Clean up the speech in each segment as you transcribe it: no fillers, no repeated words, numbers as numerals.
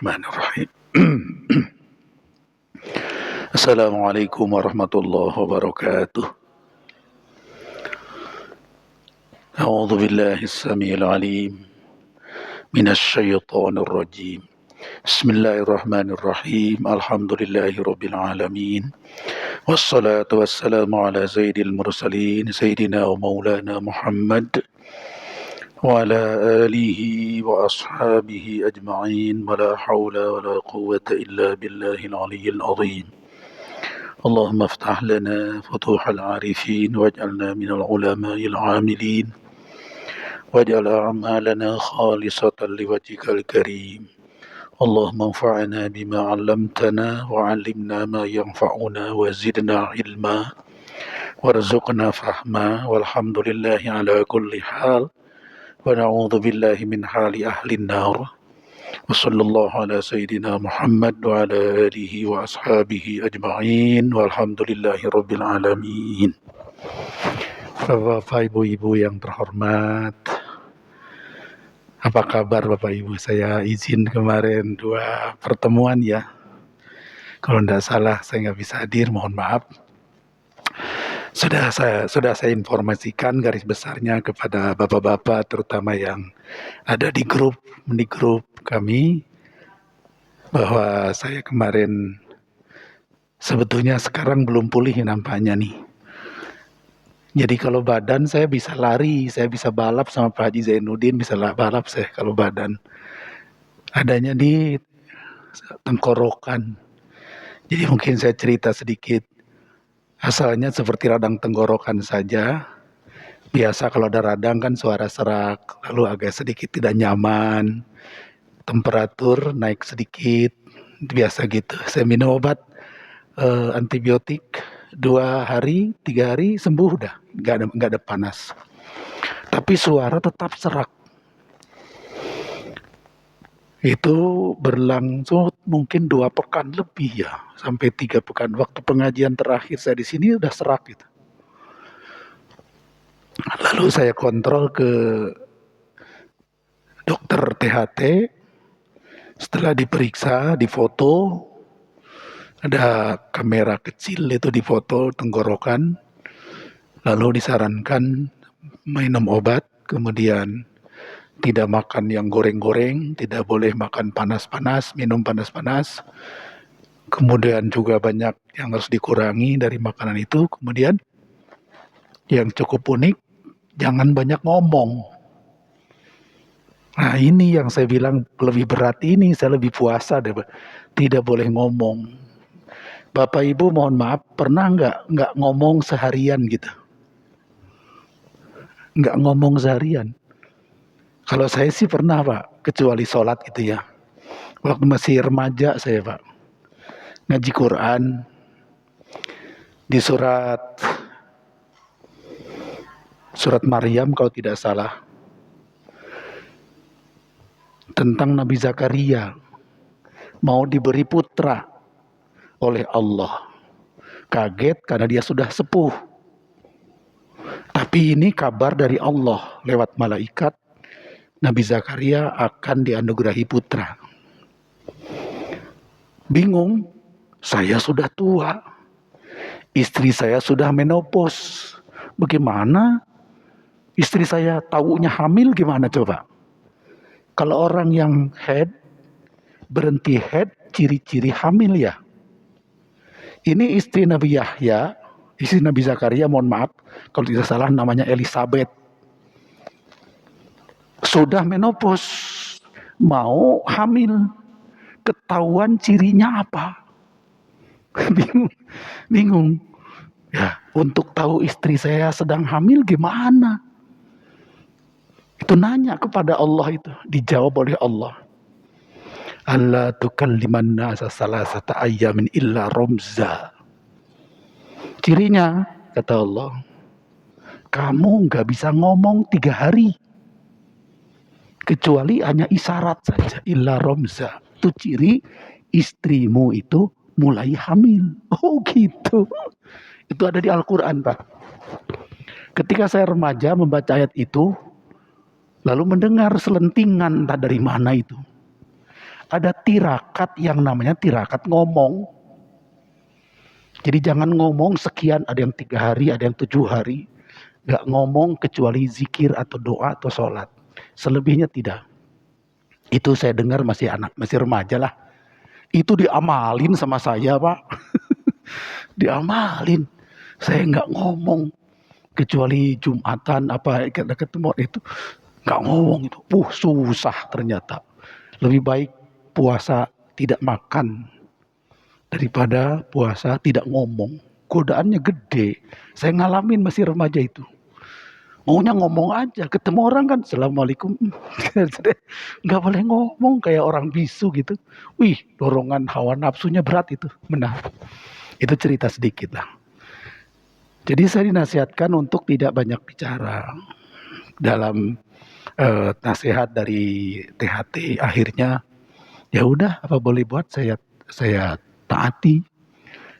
Bismillahirrahmanirrahim. Assalamualaikum warahmatullahi wabarakatuh. A'udzu billahi as-sami'il 'alim minasy syaithanir rajim. Bismillahirrahmanirrahim. Alhamdulillahirabbil alamin. Wassalatu wassalamu ala sayyidil mursalin sayyidina wa maulana Muhammad wa ala alihi wa ashabihi ajma'in. Wa la hawla wa la quwwata illa billahil aliyyil azim. اللهم افتح لنا فتوح العارفين واجعلنا من العلماء العاملين واجعل أعمالنا خالصة لوجهك الكريم. اللهم انفعنا بما علمتنا وعلمنا ما ينفعنا وزدنا علما وارزقنا فهما والحمد لله على كل حال ونعوذ بالله من حال أهل النار. Wassallallahu ala sayyidina Muhammad wa ala alihi wa ashabihi ajma'in walhamdulillahi rabbil alamin. Bapak ibu-ibu yang terhormat, apa kabar Bapak Ibu? Saya izin kemarin 2 pertemuan ya. Kalau tidak salah saya nggak bisa hadir, mohon maaf. Sudah saya informasikan garis besarnya kepada bapak-bapak terutama yang ada di grup kami bahwa saya kemarin sebetulnya sekarang belum pulih nampaknya nih. Jadi kalau badan saya bisa lari, saya bisa balap sama Pak Haji Zainuddin, bisa balap saya kalau badan. Adanya di tenggorokan. Jadi mungkin saya cerita sedikit. Asalnya seperti radang tenggorokan saja. Biasa kalau ada radang kan suara serak, lalu agak sedikit tidak nyaman. Temperatur naik sedikit, biasa gitu. Saya minum obat antibiotik 2 hari, 3 hari sembuh udah, nggak ada panas. Tapi suara tetap serak. Itu berlangsung mungkin 2 pekan lebih ya, sampai 3 pekan. Waktu pengajian terakhir saya di sini udah serak gitu. Lalu saya kontrol ke dokter THT. Setelah diperiksa, difoto, ada kamera kecil itu difoto tenggorokan. Lalu disarankan minum obat, kemudian tidak makan yang goreng-goreng, tidak boleh makan panas-panas, minum panas-panas. Kemudian juga banyak yang harus dikurangi dari makanan itu. Kemudian yang cukup unik, jangan banyak ngomong. Nah ini yang saya bilang lebih berat ini, saya lebih puasa deh. Tidak boleh ngomong. Bapak Ibu mohon maaf, pernah nggak ngomong seharian gitu? Nggak ngomong seharian. Kalau saya sih pernah Pak, kecuali sholat gitu ya. Waktu masih remaja saya Pak, ngaji Quran di surat Maryam kalau tidak salah, tentang Nabi Zakaria mau diberi putra oleh Allah. Kaget karena dia sudah sepuh. Tapi ini kabar dari Allah lewat malaikat, Nabi Zakaria akan dianugerahi putra. Bingung, saya sudah tua, istri saya sudah menopause. Bagaimana istri saya taunya hamil gimana coba? Kalau orang yang berhenti head, ciri-ciri hamil ya. Ini istri Nabi Yahya, istri Nabi Zakaria, mohon maaf kalau tidak salah namanya Elizabeth. Sudah menopause, mau hamil, ketahuan cirinya apa? Bingung. Ya, untuk tahu istri saya sedang hamil gimana? Itu nanya kepada Allah itu, dijawab oleh Allah. Allah tukalliman nasa salasata ayyamin illa romza. Cirinya, kata Allah, kamu nggak bisa ngomong 3 hari. Kecuali hanya isyarat saja, illa romza. Itu ciri istrimu itu mulai hamil. Oh gitu. Itu ada di Al-Quran Pak. Ketika saya remaja membaca ayat itu, lalu mendengar selentingan entah dari mana itu. ada tirakat yang namanya tirakat ngomong. Jadi jangan ngomong sekian, ada yang 3 hari, ada yang 7 hari. Gak ngomong kecuali zikir atau doa atau sholat. Selebihnya tidak. Itu saya dengar masih anak, masih remaja lah. Itu diamalin sama saya, Pak. Diamalin. Saya nggak ngomong kecuali Jumatan apa ketemu itu nggak ngomong itu. Susah ternyata. Lebih baik puasa tidak makan daripada puasa tidak ngomong. Godaannya gede. Saya ngalamin masih remaja itu. Maunya ngomong aja, ketemu orang kan assalamualaikum, nggak boleh ngomong kayak orang bisu gitu. Wih, dorongan hawa nafsunya berat itu, benar. Itu cerita sedikit lah. Jadi saya dinasihatkan untuk tidak banyak bicara dalam nasihat dari THT. Akhirnya ya udah apa boleh buat saya taati.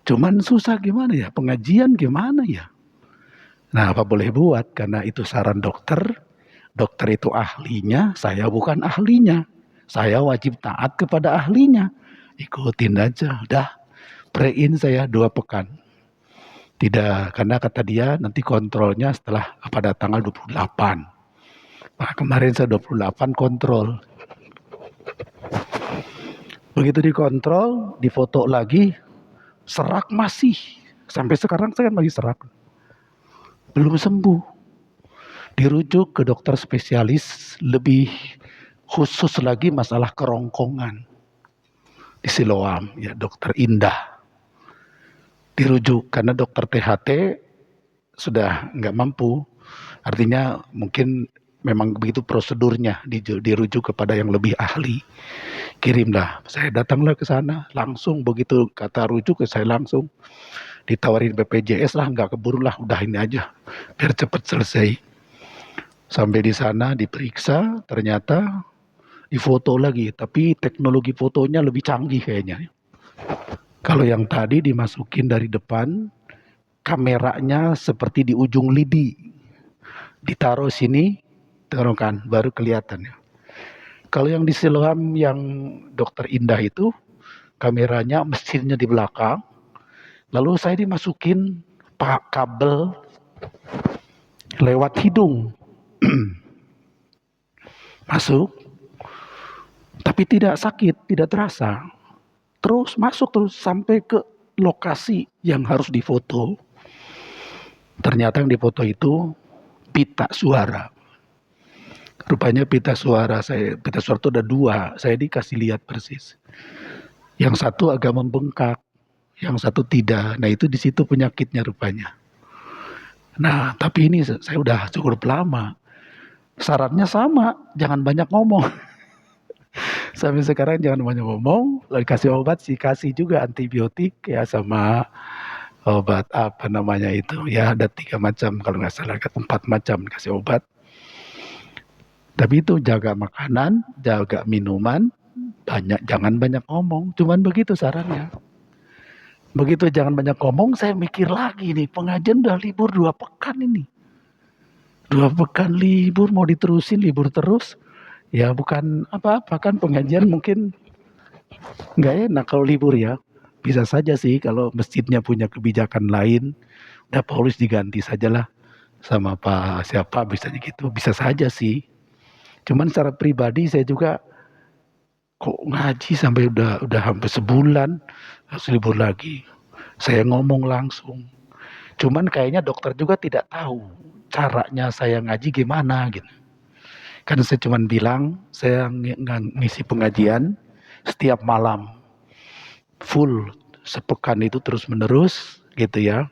Cuman susah gimana ya, pengajian gimana ya. Nah apa boleh buat, karena itu saran dokter. Dokter itu ahlinya, saya bukan ahlinya. Saya wajib taat kepada ahlinya. Ikutin aja, udah. Pray-in saya 2 pekan. Tidak, karena kata dia nanti kontrolnya setelah pada tanggal 28. Nah kemarin saya 28 kontrol. Begitu dikontrol, difoto lagi, serak masih. Sampai sekarang saya masih serak. Belum sembuh. Dirujuk ke dokter spesialis, lebih khusus lagi masalah kerongkongan. Di Siloam, ya dokter Indah. Dirujuk karena dokter THT sudah nggak mampu. Artinya mungkin memang begitu prosedurnya, dirujuk kepada yang lebih ahli. Kirimlah, saya datanglah ke sana, langsung begitu kata rujuk saya langsung ditawarin BPJS lah, nggak keburu lah, udah ini aja, biar cepat selesai. Sampai di sana diperiksa, ternyata difoto lagi, tapi teknologi fotonya lebih canggih kayaknya. Kalau yang tadi dimasukin dari depan, kameranya seperti di ujung lidi, ditaruh sini, taruhkan, baru kelihatan ya. Kalau yang di Siloam yang dokter Indah itu, kameranya mesinnya di belakang, lalu saya dimasukin kabel lewat hidung. Masuk, tapi tidak sakit, tidak terasa. Terus masuk terus sampai ke lokasi yang harus difoto. Ternyata yang difoto itu pita suara. Rupanya pita suara itu ada 2, saya dikasih lihat persis. Yang satu agak membengkak, yang satu tidak. Nah itu di situ penyakitnya rupanya. Nah tapi ini saya udah cukup lama. Syaratnya sama, jangan banyak ngomong. Sampai sekarang jangan banyak ngomong. Lalu kasih obat sih, kasih juga antibiotik ya sama obat apa namanya itu. Ya ada 3 macam kalau nggak salah, 4 macam kasih obat. Tapi itu jaga makanan, jaga minuman, jangan banyak ngomong. Cuman begitu sarannya. Begitu jangan banyak ngomong, saya mikir lagi nih, pengajian udah libur 2 pekan ini. 2 pekan libur, mau diterusin libur terus. Ya bukan apa-apa kan, pengajian mungkin nggak enak kalau libur ya. Bisa saja sih kalau masjidnya punya kebijakan lain, udah Paulus diganti sajalah sama Pak siapa, bisa gitu. Bisa saja sih. Cuman secara pribadi saya juga kok ngaji sampai udah hampir sebulan harus libur lagi. Saya ngomong langsung. Cuman kayaknya dokter juga tidak tahu caranya saya ngaji gimana gitu. Kan saya cuman bilang saya ngisi pengajian setiap malam full sepekan itu terus menerus gitu ya.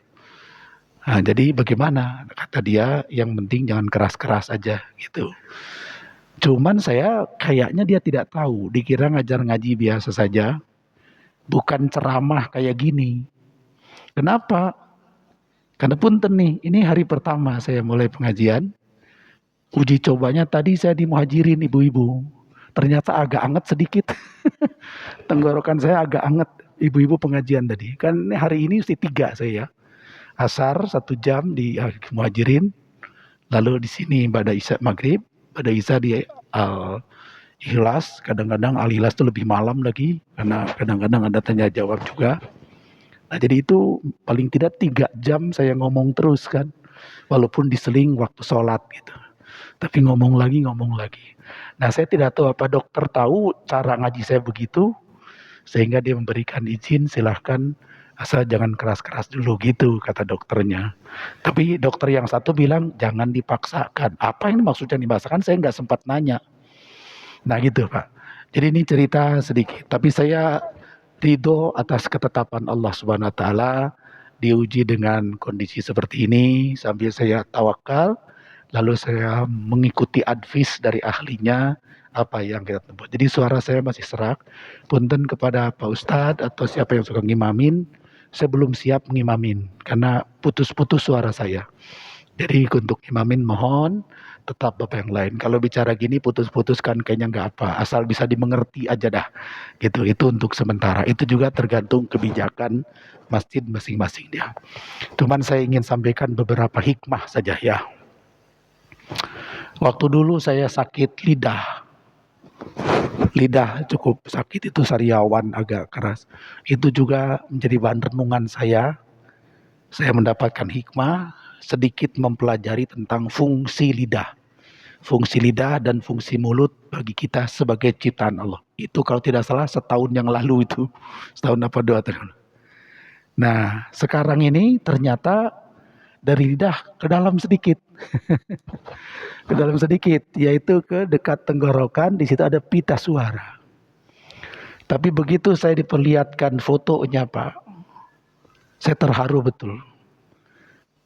Nah, jadi bagaimana? Kata dia yang penting jangan keras-keras aja gitu. Cuman saya kayaknya dia tidak tahu, dikira ngajar ngaji biasa saja, bukan ceramah kayak gini. Kenapa? Karena punten nih, ini hari pertama saya mulai pengajian. Uji cobanya tadi saya di Muhajirin ibu-ibu. Ternyata agak anget sedikit. Tenggorokan saya agak anget, ibu-ibu pengajian tadi. Kan hari ini mesti 3 saya ya. Asar 1 jam di Muhajirin, lalu di sini pada Isya maghrib, pada Isya di Ikhlas, kadang-kadang Al-Ikhlas itu lebih malam lagi, karena kadang-kadang ada tanya jawab juga. Nah jadi itu paling tidak 3 jam saya ngomong terus kan, walaupun diseling waktu sholat gitu. Tapi ngomong lagi, ngomong lagi. Nah saya tidak tahu apa dokter tahu cara ngaji saya begitu, sehingga dia memberikan izin silahkan asal jangan keras-keras dulu gitu kata dokternya. Tapi dokter yang satu bilang jangan dipaksakan. Apa ini maksudnya dipaksakan? Saya nggak sempat nanya. Nah gitu Pak. Jadi ini cerita sedikit. Tapi saya ridho atas ketetapan Allah Subhanahu Wa Taala, diuji dengan kondisi seperti ini sambil saya tawakal, lalu saya mengikuti advice dari ahlinya apa yang kita tempuh. Jadi suara saya masih serak. Punten kepada Pak Ustadz atau siapa yang suka ngimamin, saya belum siap ngimamin karena putus-putus suara saya. Jadi untuk imamin mohon tetap Bapak yang lain. Kalau bicara gini putus-putus kan kayaknya nggak apa. Asal bisa dimengerti aja dah. Gitu. Itu untuk sementara. Itu juga tergantung kebijakan masjid masing-masing dia. Cuman saya ingin sampaikan beberapa hikmah saja ya. Waktu dulu saya sakit lidah. Lidah cukup sakit, itu sariawan agak keras. Itu juga menjadi bahan renungan saya. Saya mendapatkan hikmah sedikit mempelajari tentang fungsi lidah. Fungsi lidah dan fungsi mulut bagi kita sebagai ciptaan Allah. Itu kalau tidak salah setahun yang lalu itu. Setahun apa 2 tahun. Nah sekarang ini ternyata dari lidah ke dalam sedikit. Ke dalam sedikit, yaitu ke dekat tenggorokan, di situ ada pita suara. Tapi begitu saya diperlihatkan fotonya Pak, saya terharu betul.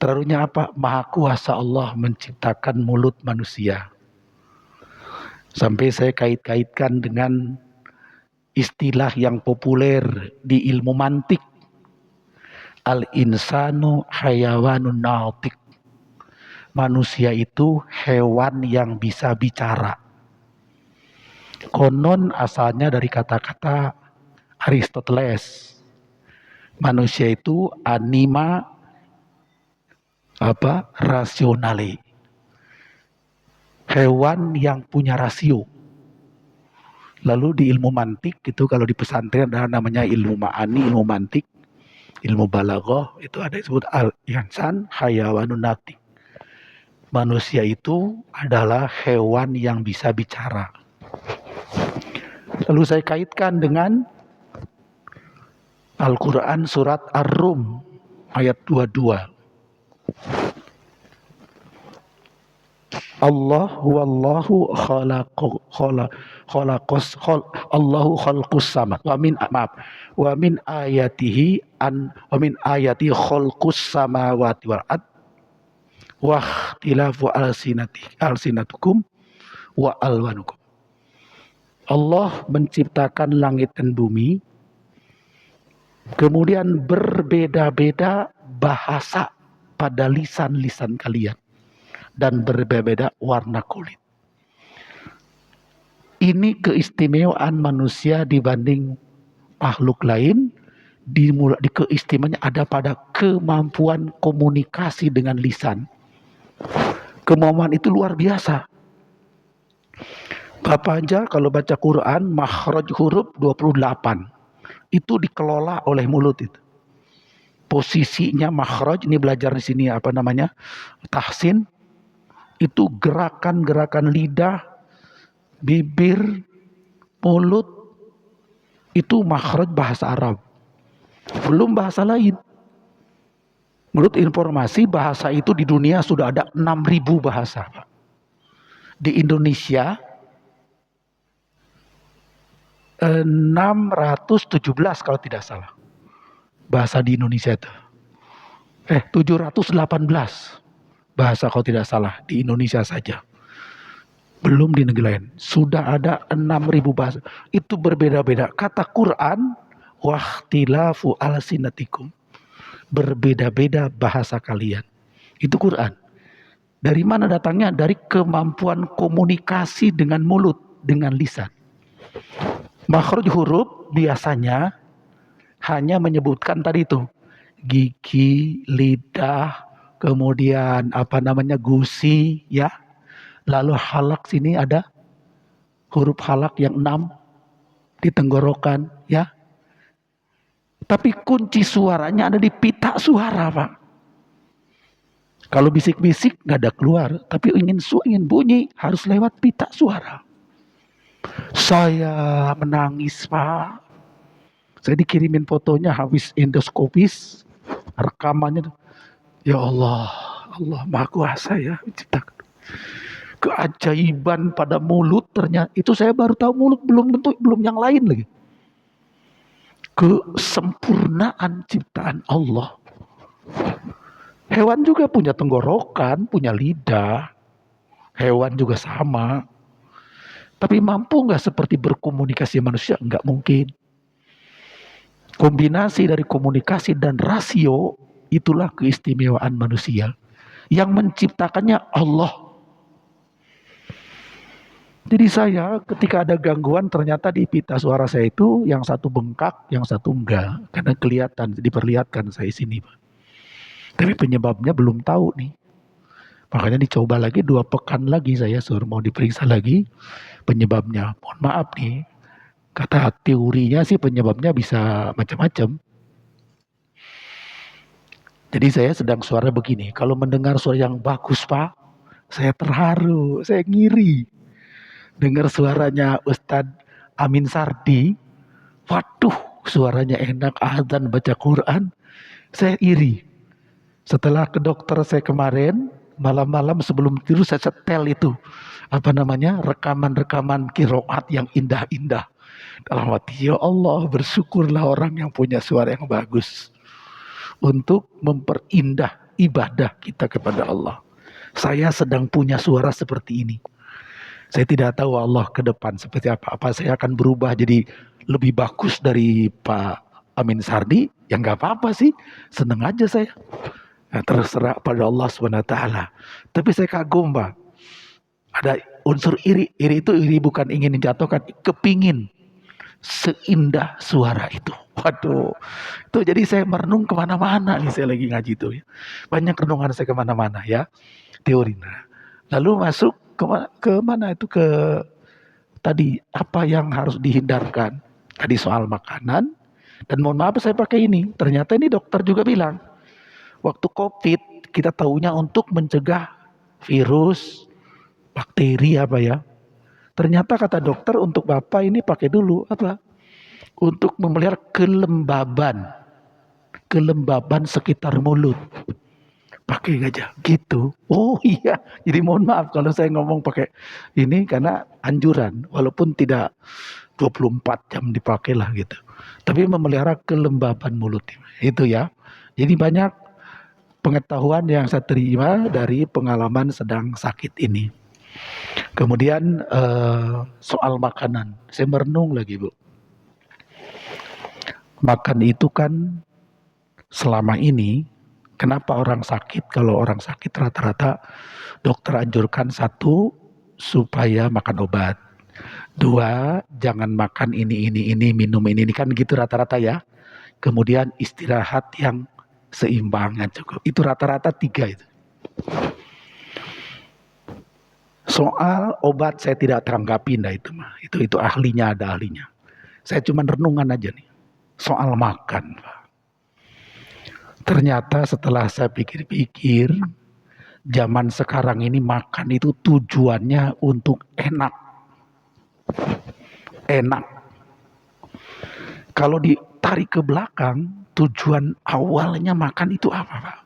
Terharunya apa? Maha kuasa Allah menciptakan mulut manusia. Sampai saya kait-kaitkan dengan istilah yang populer di ilmu mantik. Al-insanu hayawanun natik. Manusia itu hewan yang bisa bicara. Konon asalnya dari kata-kata Aristoteles. Manusia itu anima rasionale. Hewan yang punya rasio. Lalu di ilmu mantik itu kalau di pesantren ada namanya ilmu ma'ani, ilmu mantik, ilmu balaghah itu ada disebut al-insan hayawanun natik. Manusia itu adalah hewan yang bisa bicara. Lalu saya kaitkan dengan Al-Quran surat Ar-Rum ayat 22. Allahu khalaqus sama wa min ayatihi khalqus samawati wal ard wa ikhtilafu alsinatukum wa alwanukum. Allah menciptakan langit dan bumi, kemudian berbeda-beda bahasa pada lisan-lisan kalian dan berbeda-beda warna kulit. Ini keistimewaan manusia dibanding makhluk lain. Di keistimewaannya ada pada kemampuan komunikasi dengan lisan. Kemampuan itu luar biasa. Bapak aja kalau baca Quran makhraj huruf 28 itu dikelola oleh mulut itu. Posisinya makhraj, ini belajar di sini tahsin, itu gerakan-gerakan lidah, bibir, mulut, itu makhraj bahasa Arab. Belum bahasa lain. Menurut informasi bahasa itu di dunia sudah ada 6.000 bahasa. Di Indonesia 617 kalau tidak salah. Bahasa di Indonesia itu. 718 bahasa kalau tidak salah di Indonesia saja. Belum di negeri lain. Sudah ada 6.000 bahasa. Itu berbeda-beda. Kata Quran, wahtilafu alsinatikum. Berbeda-beda bahasa kalian. Itu Quran. Dari mana datangnya? Dari kemampuan komunikasi dengan mulut, dengan lisan. Makhraj huruf biasanya hanya menyebutkan tadi itu. Gigi, lidah, kemudian gusi, ya. Lalu halak sini ada huruf halak yang 6 di tenggorokan, ya. Tapi kunci suaranya ada di pita suara, Pak. Kalau bisik-bisik nggak ada keluar, tapi ingin bunyi harus lewat pita suara. Saya menangis, Pak. Saya dikirimin fotonya habis endoskopis, rekamannya. Ya Allah, Allah Maha Kuasa ya menciptakan. Keajaiban pada mulut ternyata itu saya baru tahu mulut, belum yang lain lagi. Kesempurnaan ciptaan Allah. Hewan juga punya tenggorokan, punya lidah. Hewan juga sama. Tapi mampu nggak seperti berkomunikasi manusia? Nggak mungkin. Kombinasi dari komunikasi dan rasio, itulah keistimewaan manusia. Yang menciptakannya Allah. Jadi saya ketika ada gangguan ternyata di pita suara saya itu yang satu bengkak, yang satu enggak. Karena diperlihatkan saya sini. Tapi penyebabnya belum tahu nih. Makanya dicoba lagi 2 pekan lagi saya suruh mau diperiksa lagi penyebabnya. Mohon maaf nih. Kata teorinya sih penyebabnya bisa macam-macam. Jadi saya sedang suara begini. Kalau mendengar suara yang bagus, Pak, saya terharu, saya ngiri. Dengar suaranya Ustadz Amin Sardi, waduh suaranya enak, azan baca Quran, saya iri. Setelah ke dokter saya kemarin, malam-malam sebelum tidur saya setel itu, rekaman-rekaman qiraat yang indah-indah. Dalam hati, ya Allah bersyukurlah orang yang punya suara yang bagus. Untuk memperindah ibadah kita kepada Allah. Saya sedang punya suara seperti ini. Saya tidak tahu Allah ke depan seperti apa. Apa saya akan berubah jadi lebih bagus dari Pak Amin Sardi? Ya nggak apa-apa sih. Seneng aja saya. Nah, terserah pada Allah SWT. Tapi saya kagum, Pak. Ada unsur iri. Iri itu bukan ingin menjatuhkan. Kepingin seindah suara itu. Waduh. Itu jadi saya merenung kemana-mana nih. Saya lagi ngaji itu ya. Banyak renungan saya kemana-mana ya. Teori. Nah, lalu masuk ke mana itu ke tadi apa yang harus dihindarkan tadi soal makanan. Dan mohon maaf saya pakai ini, ternyata ini dokter juga bilang waktu COVID kita taunya untuk mencegah virus bakteri apa ya, ternyata kata dokter untuk bapak ini pakai dulu apa untuk memelihara kelembaban sekitar mulut. Pakai gajah gitu. Oh iya, jadi mohon maaf kalau saya ngomong pakai ini karena anjuran, walaupun tidak 24 jam dipakai lah gitu. Tapi memelihara kelembaban mulut itu ya. Jadi banyak pengetahuan yang saya terima dari pengalaman sedang sakit ini. Kemudian soal makanan, saya merenung lagi Bu. Makan itu kan selama ini kenapa orang sakit? Kalau orang sakit rata-rata dokter anjurkan 1 supaya makan obat. 2 jangan makan ini, minum ini kan gitu rata-rata ya. Kemudian istirahat yang seimbang yang cukup. Itu rata-rata 3 itu. Soal obat saya tidak tanggapin dah itu mah. Itu ahlinya, ada ahlinya. Saya cuma renungan aja nih. Soal makan, Pak. Ternyata setelah saya pikir-pikir, zaman sekarang ini makan itu tujuannya untuk enak. Enak. Kalau ditarik ke belakang, tujuan awalnya makan itu apa, Pak?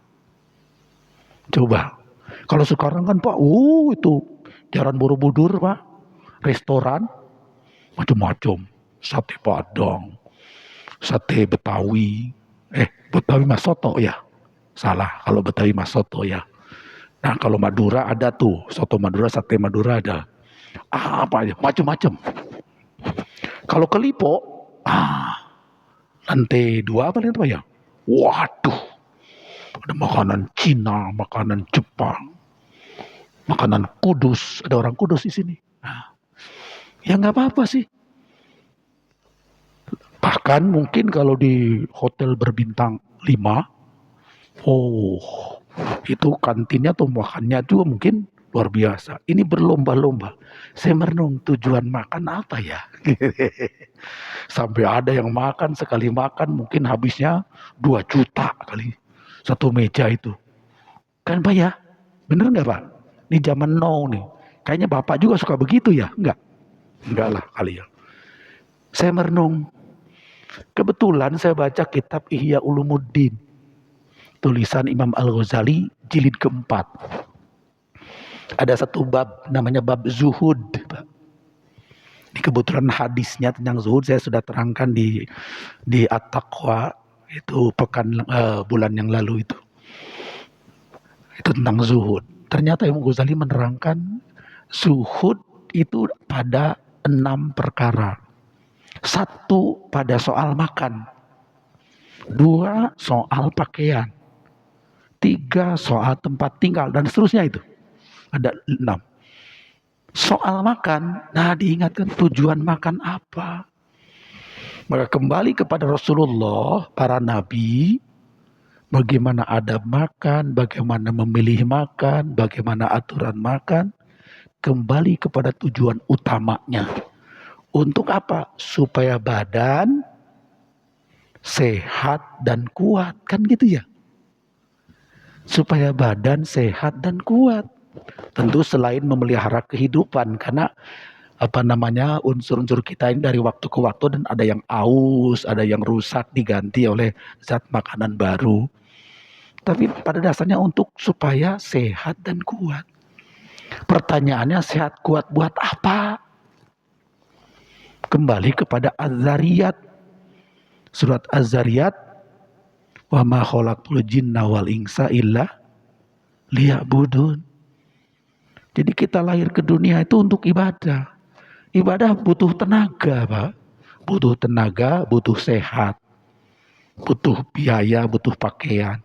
Coba. Kalau sekarang kan Pak, itu Jalan Borobudur, Pak. Restoran, macam-macam. Sate Padang, sate Betawi. Betawi mas soto ya. Salah, kalau Betawi mas soto ya. Nah kalau Madura ada tuh, soto Madura, sate Madura ada. Apa aja, macam-macam. Kalau ke Lipo, lantai 2 apa lantai apa ya? Waduh, ada makanan Cina, makanan Jepang, makanan Kudus. Ada orang Kudus di sini. Nah, ya nggak apa-apa sih. Bahkan mungkin kalau di hotel berbintang 5, itu kantinnya atau makannya juga mungkin luar biasa. Ini berlomba-lomba. Saya merenung tujuan makan apa ya? Sampai ada yang makan, sekali makan mungkin habisnya 2 juta kali. Satu meja itu. Kan Pak ya? Bener nggak Pak? Ini zaman now nih. Kayaknya Bapak juga suka begitu ya? Enggak? Enggak lah kali ya. Saya merenung. Kebetulan saya baca kitab Ihya Ulumuddin. Tulisan Imam Al-Ghazali jilid keempat. Ada satu bab namanya bab zuhud. Ini kebetulan hadisnya tentang zuhud saya sudah terangkan di At-Taqwa itu bulan yang lalu itu. Itu tentang zuhud. Ternyata Imam Ghazali menerangkan zuhud itu pada 6 perkara. 1 pada soal makan. 2 soal pakaian. 3 soal tempat tinggal dan seterusnya itu. Ada 6. Soal makan, nah diingatkan tujuan makan apa. Maka kembali kepada Rasulullah, para nabi, bagaimana adab makan, bagaimana memilih makan, bagaimana aturan makan, kembali kepada tujuan utamanya. Untuk apa? Supaya badan sehat dan kuat, kan gitu ya. Supaya badan sehat dan kuat. Tentu selain memelihara kehidupan, karena unsur-unsur kita ini dari waktu ke waktu dan ada yang aus, ada yang rusak diganti oleh zat makanan baru. Tapi pada dasarnya untuk supaya sehat dan kuat. Pertanyaannya sehat kuat buat apa? Kembali kepada Az-Zariyat. Surat Az-Zariyat, wa ma khalaqtul jinna wal insa illa liya'budun. Jadi kita lahir ke dunia itu untuk ibadah. Ibadah butuh tenaga, Pak. Butuh tenaga, butuh sehat. Butuh biaya, butuh pakaian.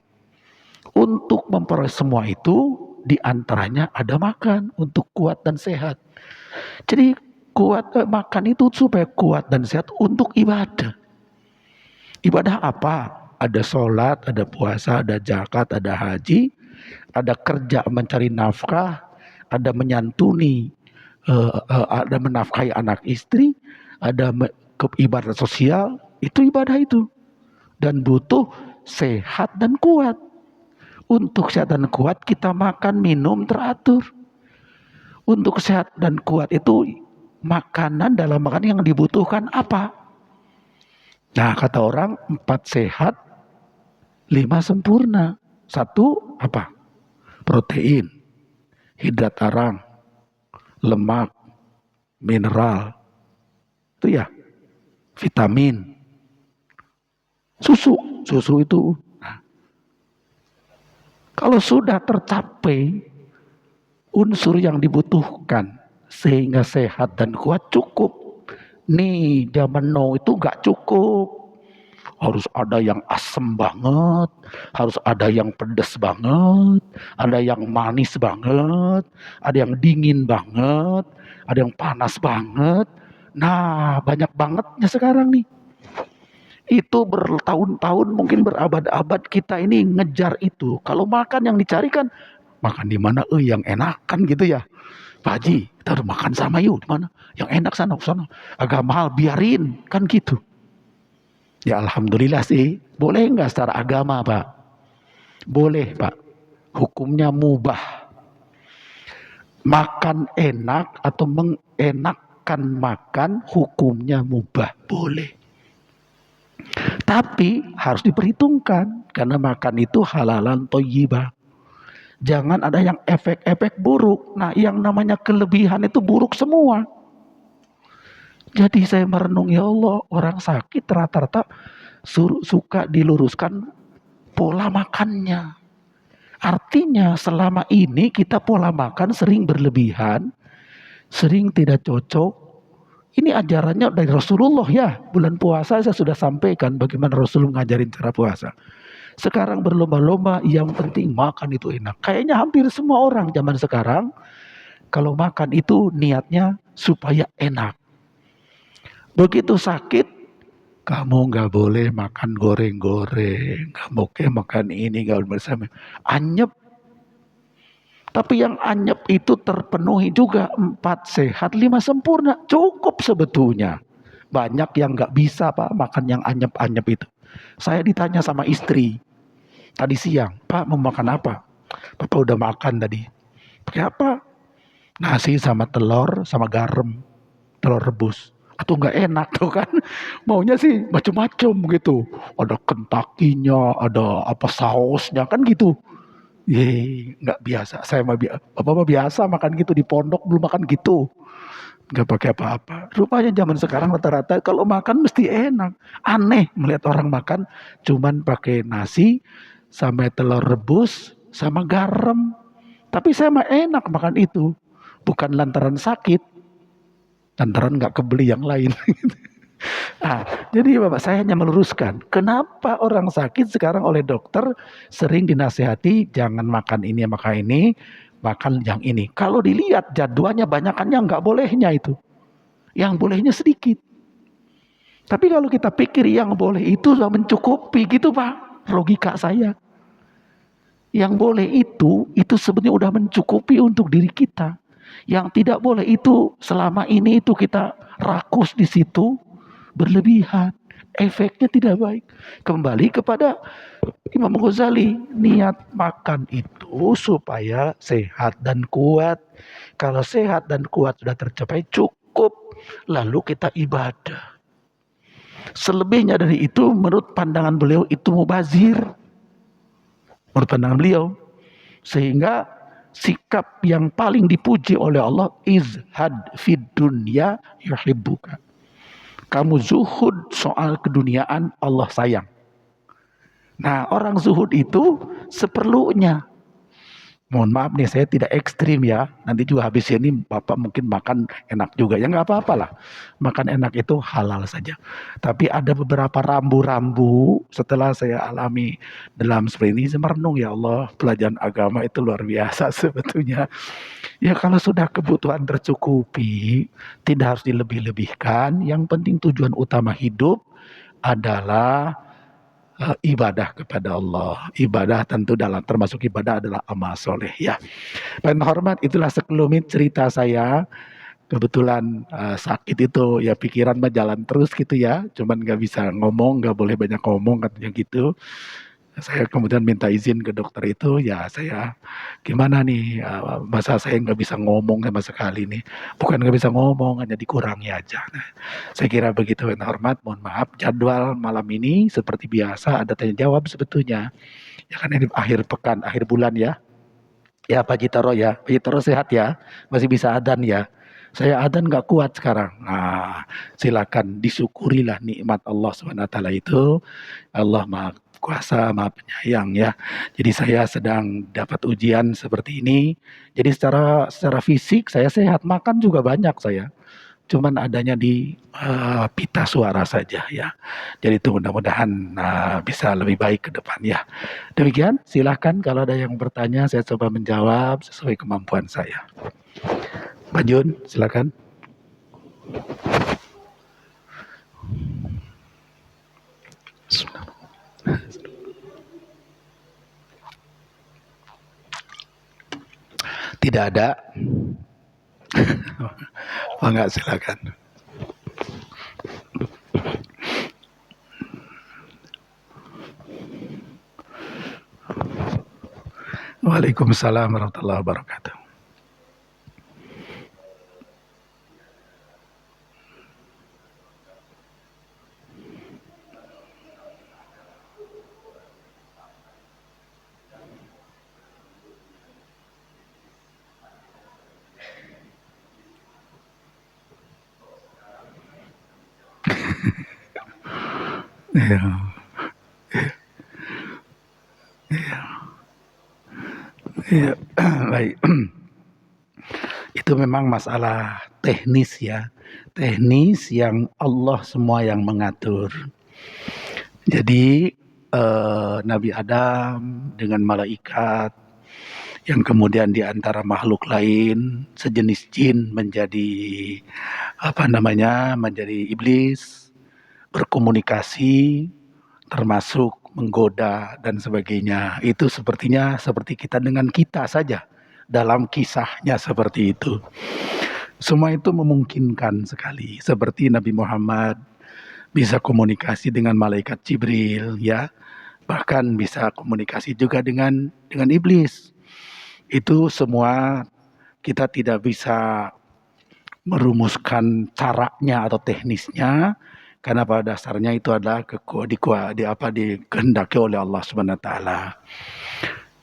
Untuk memperoleh semua itu, diantaranya ada makan untuk kuat dan sehat. Jadi makan itu supaya kuat dan sehat untuk ibadah. Ibadah apa? Ada sholat, ada puasa, ada zakat, ada haji, ada kerja mencari nafkah, ada menyantuni, ada menafkahi anak istri, ada ibadah sosial, itu ibadah itu. Dan butuh sehat dan kuat. Untuk sehat dan kuat kita makan, minum teratur. Untuk sehat dan kuat itu makanan dalam makanan yang dibutuhkan apa? Nah kata orang 4 sehat, 5 sempurna. 1 apa? Protein, hidrat arang, lemak, mineral, itu ya, vitamin, susu itu. Nah, kalau sudah tercapai unsur yang dibutuhkan sehingga sehat dan kuat cukup. Nih zaman now itu gak cukup. Harus ada yang asem banget, harus ada yang pedas banget, ada yang manis banget, ada yang dingin banget, ada yang panas banget. Nah, banyak bangetnya sekarang nih. Itu bertahun-tahun, mungkin berabad-abad kita ini ngejar itu. Kalau makan yang dicarikan, makan di mana yang enakan gitu ya. Pak Haji, kita udah makan sama yuk, di mana? Yang enak sana. Agak mahal, biarin, kan gitu. Ya Alhamdulillah sih, boleh nggak secara agama Pak? Boleh Pak, hukumnya mubah. Makan enak atau mengenakkan makan hukumnya mubah, boleh. Tapi harus diperhitungkan, karena makan itu halalan thayyibah. Jangan ada yang efek-efek buruk. Nah yang namanya kelebihan itu buruk semua. Jadi saya merenung, ya Allah, orang sakit rata-rata suka diluruskan pola makannya. Artinya selama ini kita pola makan sering berlebihan, sering tidak cocok. Ini ajarannya dari Rasulullah ya. Bulan puasa saya sudah sampaikan bagaimana Rasulullah ngajarin cara puasa. Sekarang berlomba-lomba, yang penting makan itu enak. Kayaknya hampir semua orang zaman sekarang kalau makan itu niatnya supaya enak. Begitu sakit, kamu nggak boleh makan goreng-goreng, nggak boleh makan ini, nggak boleh bersama. Anyep. Tapi yang anyep itu terpenuhi juga 4 sehat 5 sempurna. Cukup sebetulnya. Banyak yang nggak bisa Pak makan yang anyep-anyep itu. Saya ditanya sama istri tadi siang, Pak mau makan apa? Papa udah makan tadi. Pakai apa? Nasi sama telur sama garam, telur rebus. Atau nggak enak tuh kan? Maunya sih macam-macam gitu. Ada kentakinya, ada apa sausnya kan gitu. Nggak biasa. Saya mah biasa makan gitu di pondok belum makan gitu. Nggak pakai apa-apa. Rupanya zaman sekarang rata-rata kalau makan mesti enak. Aneh melihat orang makan cuman pakai nasi sama telur rebus sama garam. Tapi saya mah enak makan itu. Bukan lantaran sakit, lantaran nggak kebeli yang lain. Nah, jadi Bapak saya hanya meluruskan, kenapa orang sakit sekarang oleh dokter sering dinasehati jangan makan ini, makan yang ini. Kalau dilihat jadwalnya banyakannya nggak bolehnya itu, yang bolehnya sedikit. Tapi kalau kita pikir yang boleh itu sudah mencukupi gitu Pak, logika saya. Yang boleh itu sebenarnya udah mencukupi untuk diri kita. Yang tidak boleh itu selama ini itu kita rakus di situ, berlebihan, efeknya tidak baik. Kembali kepada Imam Ghazali, niat makan itu supaya sehat dan kuat. Kalau sehat dan kuat sudah tercapai cukup, lalu kita ibadah. Selebihnya dari itu menurut pandangan beliau itu mubazir. Menurut pandangan beliau. Sehingga sikap yang paling dipuji oleh Allah, izhad fid dunya yuhibbuka. Kamu zuhud soal keduniaan, Allah sayang. Nah, orang zuhud itu seperlunya. Mohon maaf nih, saya tidak ekstrim ya. Nanti juga habis ini Bapak mungkin makan enak juga. Ya nggak apa-apa lah. Makan enak itu halal saja. Tapi ada beberapa rambu-rambu setelah saya alami dalam seperti ini. Saya merenung, ya Allah, pelajaran agama itu luar biasa sebetulnya. Ya kalau sudah kebutuhan tercukupi, tidak harus dilebih-lebihkan. Yang penting tujuan utama hidup adalah ibadah kepada Allah. Ibadah tentu termasuk ibadah adalah amal soleh ya. Dan hormat, itulah sekelumit cerita saya. Kebetulan sakit itu ya pikiran mah jalan terus gitu ya. Cuman nggak bisa ngomong, nggak boleh banyak ngomong katanya gitu. Saya kemudian minta izin ke dokter itu, ya saya gimana nih, masa saya nggak bisa ngomong sama sekali nih. Bukan nggak bisa ngomong, hanya dikurangi aja. Nah, saya kira begitu, yang hormat, mohon maaf jadwal malam ini seperti biasa ada tanya jawab sebetulnya. Ya kan ini akhir pekan, akhir bulan ya. Ya Pak Jitaro ya, Pak Jitaro sehat ya, masih bisa adzan ya. Saya adzan nggak kuat sekarang. Nah, silakan disyukurilah nikmat Allah SWT itu. Allah Maha Kuasa, Maha Penyayang ya. Jadi saya sedang dapat ujian seperti ini. Jadi secara fisik saya sehat, makan juga banyak saya. Cuman adanya di pita suara saja ya. Jadi itu mudah-mudahan bisa lebih baik ke depan ya. Demikian, silahkan kalau ada yang bertanya saya coba menjawab sesuai kemampuan saya. Pak Jun, silakan. Tidak ada. Oh enggak, silakan. Waalaikumsalam warahmatullahi wabarakatuh. Iya. Iya. Iya. Baik. Itu memang masalah teknis ya. Teknis yang Allah semua yang mengatur. Jadi Nabi Adam dengan malaikat yang kemudian di antara makhluk lain sejenis jin menjadi menjadi iblis, berkomunikasi termasuk menggoda dan sebagainya. Itu sepertinya seperti kita dengan kita saja. dalam kisahnya seperti itu. Semua itu memungkinkan sekali. Seperti Nabi Muhammad bisa komunikasi dengan malaikat Jibril, ya. Bahkan bisa komunikasi juga dengan iblis. Itu semua kita tidak bisa merumuskan caranya atau teknisnya, karena pada dasarnya itu adalah dikehendaki oleh Allah Subhanahu wa taala.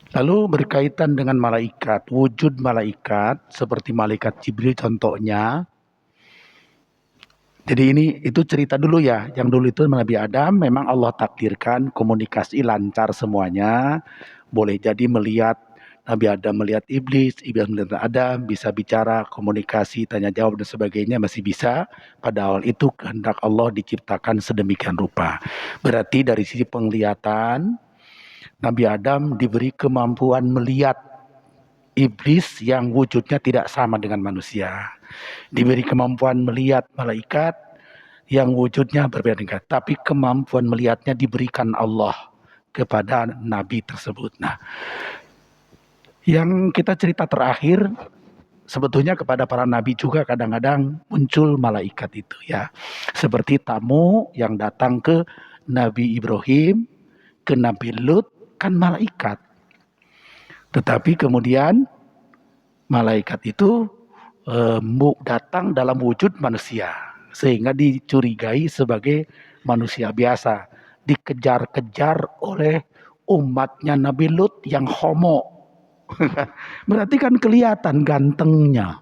Lalu berkaitan dengan malaikat, wujud malaikat seperti malaikat Jibril contohnya. Jadi itu cerita dulu ya. Yang dulu itu Nabi Adam memang Allah takdirkan komunikasi lancar semuanya. Boleh jadi Nabi Adam melihat iblis melihat Adam, bisa bicara, komunikasi, tanya jawab dan sebagainya masih bisa. Pada awal itu kehendak Allah diciptakan sedemikian rupa. Berarti dari sisi penglihatan, Nabi Adam diberi kemampuan melihat iblis yang wujudnya tidak sama dengan manusia. Diberi kemampuan melihat malaikat yang wujudnya berbeda. Tapi kemampuan melihatnya diberikan Allah kepada Nabi tersebut. Nah, yang kita cerita terakhir, sebetulnya kepada para Nabi juga kadang-kadang muncul malaikat itu ya. Seperti tamu yang datang ke Nabi Ibrahim, ke Nabi Lut, kan malaikat. Tetapi kemudian malaikat itu datang dalam wujud manusia, sehingga dicurigai sebagai manusia biasa, dikejar-kejar oleh umatnya Nabi Lut yang homo. Berarti kan kelihatan gantengnya.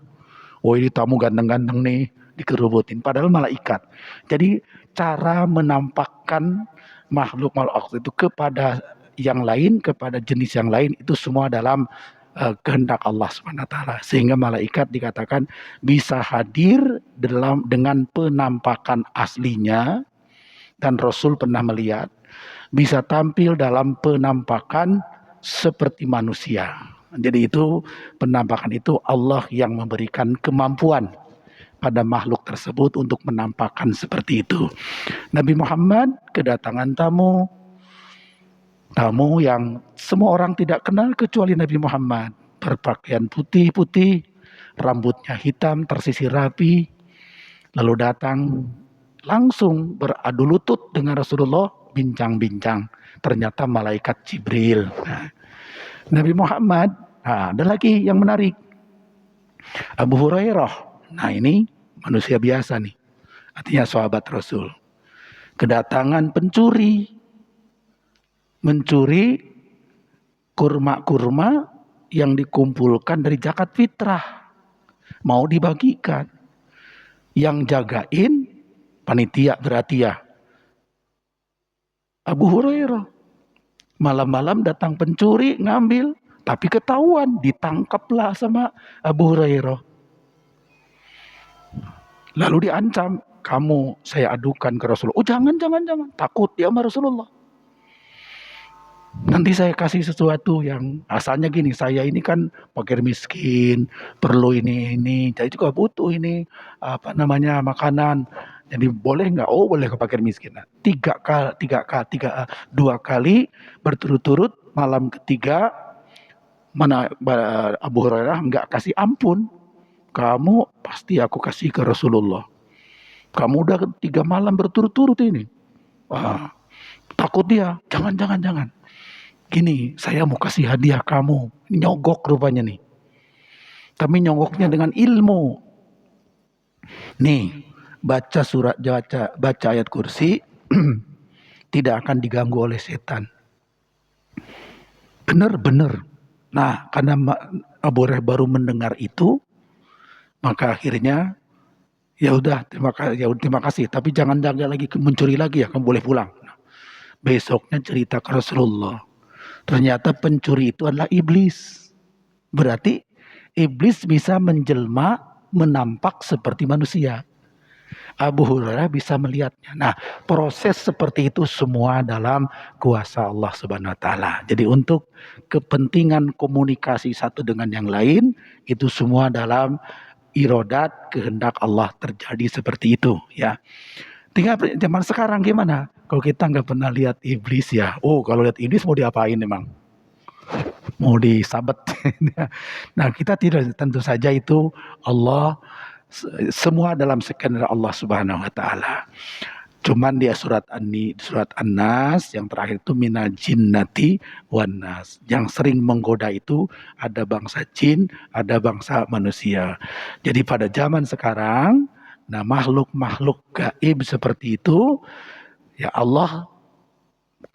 Oh, ini tamu ganteng-ganteng nih, dikerubutin, padahal malaikat. Jadi cara menampakkan makhluk itu kepada yang lain, kepada jenis yang lain, itu semua dalam kehendak Allah SWT. Sehingga malaikat dikatakan bisa hadir dengan penampakan aslinya, dan Rasul pernah melihat bisa tampil dalam penampakan seperti manusia. Jadi itu penampakan itu Allah yang memberikan kemampuan pada makhluk tersebut untuk menampakkan seperti itu. Nabi Muhammad kedatangan tamu yang semua orang tidak kenal kecuali Nabi Muhammad. Berpakaian putih-putih, rambutnya hitam, tersisir rapi. Lalu datang langsung beradu lutut dengan Rasulullah, bincang-bincang. Ternyata malaikat Jibril. Nabi Muhammad, ada lagi yang menarik. Abu Hurairah, nah ini manusia biasa nih. Artinya sahabat Rasul. Kedatangan mencuri kurma-kurma yang dikumpulkan dari zakat fitrah. Mau dibagikan. Yang jagain panitia berarti ya Abu Hurairah. Malam-malam datang pencuri ngambil, tapi ketahuan, ditangkaplah sama Abu Hurairah. Lalu diancam, kamu saya adukan ke Rasulullah. Oh jangan, takut dia sama Rasulullah. Nanti saya kasih sesuatu yang asalnya gini, saya ini kan fakir miskin, perlu ini, saya juga butuh ini, makanan. Jadi boleh nggak? Oh boleh ke fakir miskin. Nah, dua kali berturut-turut, malam ketiga Abu Hurairah nggak kasih ampun. Kamu pasti aku kasih ke Rasulullah. Kamu udah 3 malam berturut-turut ini. Takut dia. Jangan. Gini, saya mau kasih hadiah kamu. Nyogok rupanya nih. Tapi nyogoknya dengan ilmu. Nih, baca ayat kursi tidak akan diganggu oleh setan. Benar. Nah, karena Abu Hurairah baru mendengar itu, maka akhirnya ya udah terima kasih, tapi jangan lagi mencuri lagi ya, kamu boleh pulang. Nah, besoknya cerita ke Rasulullah. Ternyata pencuri itu adalah iblis. Berarti iblis bisa menjelma, menampak seperti manusia. Abu Hurairah bisa melihatnya. Nah, proses seperti itu semua dalam kuasa Allah Subhanahu wa taala. Jadi untuk kepentingan komunikasi satu dengan yang lain, itu semua dalam irodat kehendak Allah terjadi seperti itu ya. Tinggal zaman sekarang gimana? Kalau kita nggak pernah lihat iblis ya. Oh, kalau lihat iblis mau diapain emang? mau disabet. Nah, kita tidak, tentu saja itu Allah, semua dalam skenario Allah Subhanahu wa taala. Cuman dia surat An-Nas yang terakhir itu minal jinnati wan nas. Yang sering menggoda itu ada bangsa jin, ada bangsa manusia. Jadi pada zaman sekarang, nah makhluk-makhluk gaib seperti itu, ya Allah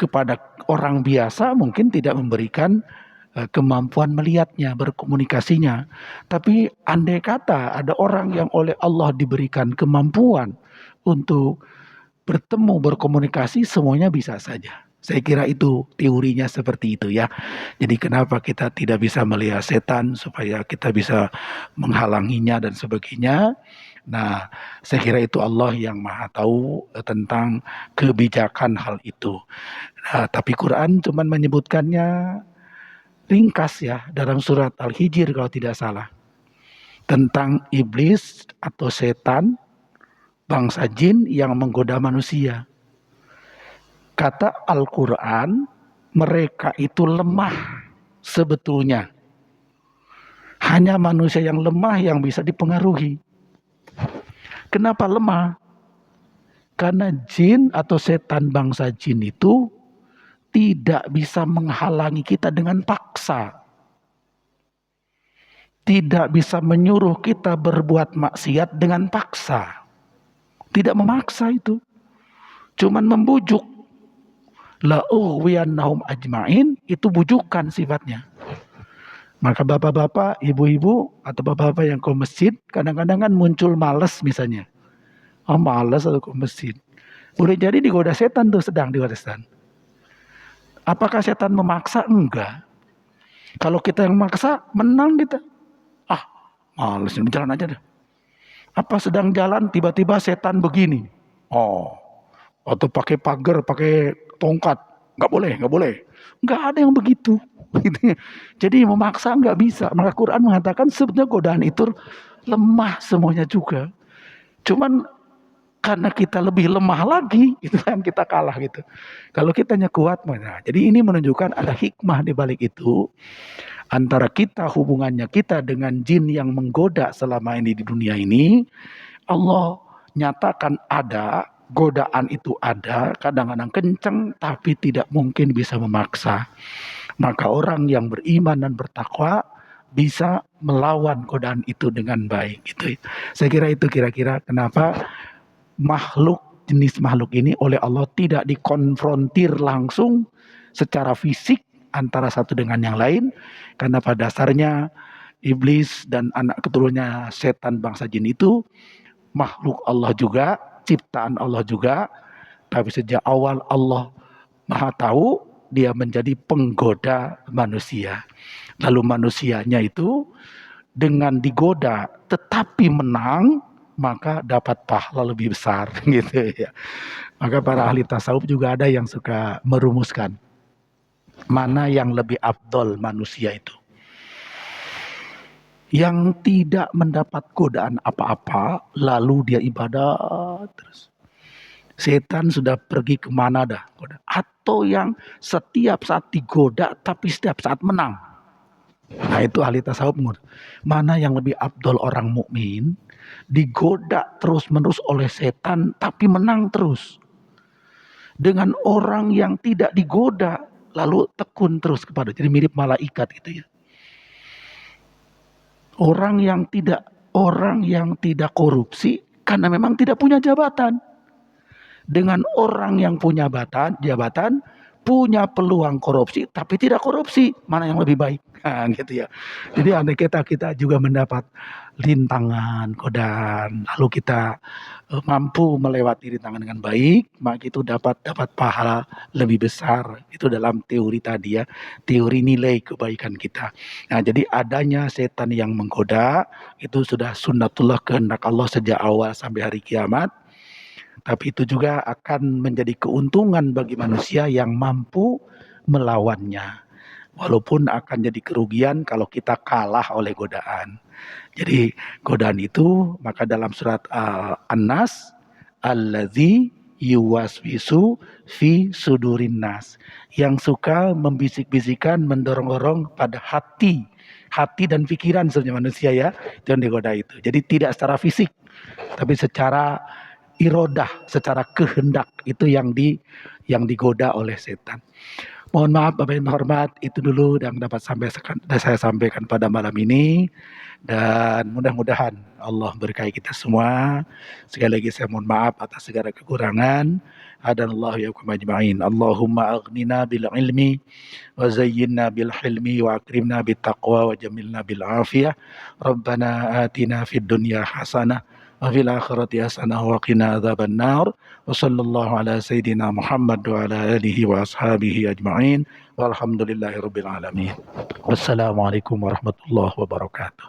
kepada orang biasa mungkin tidak memberikan kemampuan melihatnya, berkomunikasinya. Tapi andai kata ada orang yang oleh Allah diberikan kemampuan untuk bertemu, berkomunikasi, semuanya bisa saja. Saya kira itu teorinya seperti itu ya. Jadi kenapa kita tidak bisa melihat setan supaya kita bisa menghalanginya dan sebagainya. Nah, saya kira itu Allah yang maha tahu tentang kebijakan hal itu. Nah, tapi Quran cuma menyebutkannya ringkas ya dalam surat Al-Hijr kalau tidak salah. Tentang iblis atau setan bangsa jin yang menggoda manusia. Kata Al-Quran, mereka itu lemah sebetulnya. Hanya manusia yang lemah yang bisa dipengaruhi. Kenapa lemah? Karena jin atau setan bangsa jin itu tidak bisa menghalangi kita dengan paksa. Tidak bisa menyuruh kita berbuat maksiat dengan paksa. Tidak memaksa itu. Cuman membujuk. La'ughwiyannahum ajma'in, itu bujukan sifatnya. Maka bapak-bapak, ibu-ibu, atau bapak-bapak yang ke masjid, kadang-kadang kan muncul malas misalnya. Oh malas atau ke masjid. Udah jadi digoda setan tuh, sedang digoda setan. Apakah setan memaksa? Enggak. Kalau kita yang memaksa, menang kita. Ah, malas, jalan aja deh. Apa sedang jalan tiba-tiba setan begini. Oh, atau pakai pagar, pakai tongkat. Nggak boleh, nggak boleh. Nggak ada yang begitu. Jadi memaksa nggak bisa. Maka Quran mengatakan sebetulnya godaan itu lemah semuanya juga. Cuman karena kita lebih lemah lagi, itu yang kita kalah gitu. Kalau kitanya kuat, nah, jadi ini menunjukkan ada hikmah di balik itu. Antara kita, hubungannya kita dengan jin yang menggoda selama ini di dunia ini, Allah nyatakan ada, godaan itu ada, kadang-kadang kenceng, tapi tidak mungkin bisa memaksa. Maka orang yang beriman dan bertakwa bisa melawan godaan itu dengan baik. Gitu. Saya kira itu kira-kira kenapa jenis makhluk ini oleh Allah tidak dikonfrontir langsung secara fisik antara satu dengan yang lain, karena pada dasarnya iblis dan anak keturunannya setan bangsa jin itu makhluk Allah juga, ciptaan Allah juga, tapi sejak awal Allah maha tahu dia menjadi penggoda manusia. Lalu manusianya itu dengan digoda tetapi menang, maka dapat pahala lebih besar gitu ya. Maka para ahli tasawuf juga ada yang suka merumuskan mana yang lebih afdol manusia itu. Yang tidak mendapat godaan apa-apa, lalu dia ibadah terus. Setan sudah pergi kemana dah. Atau yang setiap saat digoda, tapi setiap saat menang. Nah itu ahli tasawuf. Mana yang lebih afdol orang mukmin digoda terus-menerus oleh setan, tapi menang terus. Dengan orang yang tidak digoda, lalu tekun terus kepada, jadi mirip malaikat gitu ya. Orang yang tidak korupsi karena memang tidak punya jabatan. Dengan orang yang punya jabatan punya peluang korupsi tapi tidak korupsi, mana yang lebih baik? Nah, gitu ya. Jadi andai kita juga mendapat rintangan, godaan, lalu kita mampu melewati rintangan dengan baik, maka itu dapat pahala lebih besar. Itu dalam teori tadi ya, teori nilai kebaikan kita. Nah, jadi adanya setan yang menggoda itu sudah sunnatullah, kehendak Allah sejak awal sampai hari kiamat. Tapi itu juga akan menjadi keuntungan bagi manusia yang mampu melawannya. Walaupun akan jadi kerugian kalau kita kalah oleh godaan. Jadi godaan itu, maka dalam surat An-Nas, allazi yuwaswisu fi sudurin nas, yang suka membisik-bisikan, mendorong-dorong pada hati dan pikiran sebenarnya manusia ya, itu yang digoda itu. Jadi tidak secara fisik, tapi secara irodah, secara kehendak, itu yang digoda oleh setan. Mohon maaf Bapak yang hormat, itu dulu yang dapat saya sampaikan pada malam ini. Dan mudah-mudahan Allah berkahi kita semua. Sekali lagi saya mohon maaf atas segala kekurangan. Hadanallahu yakum ajma'in. Allahumma aghnina bil ilmi wa zayyinna bil hilmi wa akrimna bit taqwa wa jamilna bil afiyah. Rabbana atina fid dunya hasanah wa fil akhirati hasanah wa qina adzaban nar. Wa sallallahu ala sayyidina Muhammad wa ala alihi wa ashabihi ajma'in. Walhamdulillahirabbil alamin. Wassalamualaikum warahmatullahi wabarakatuh.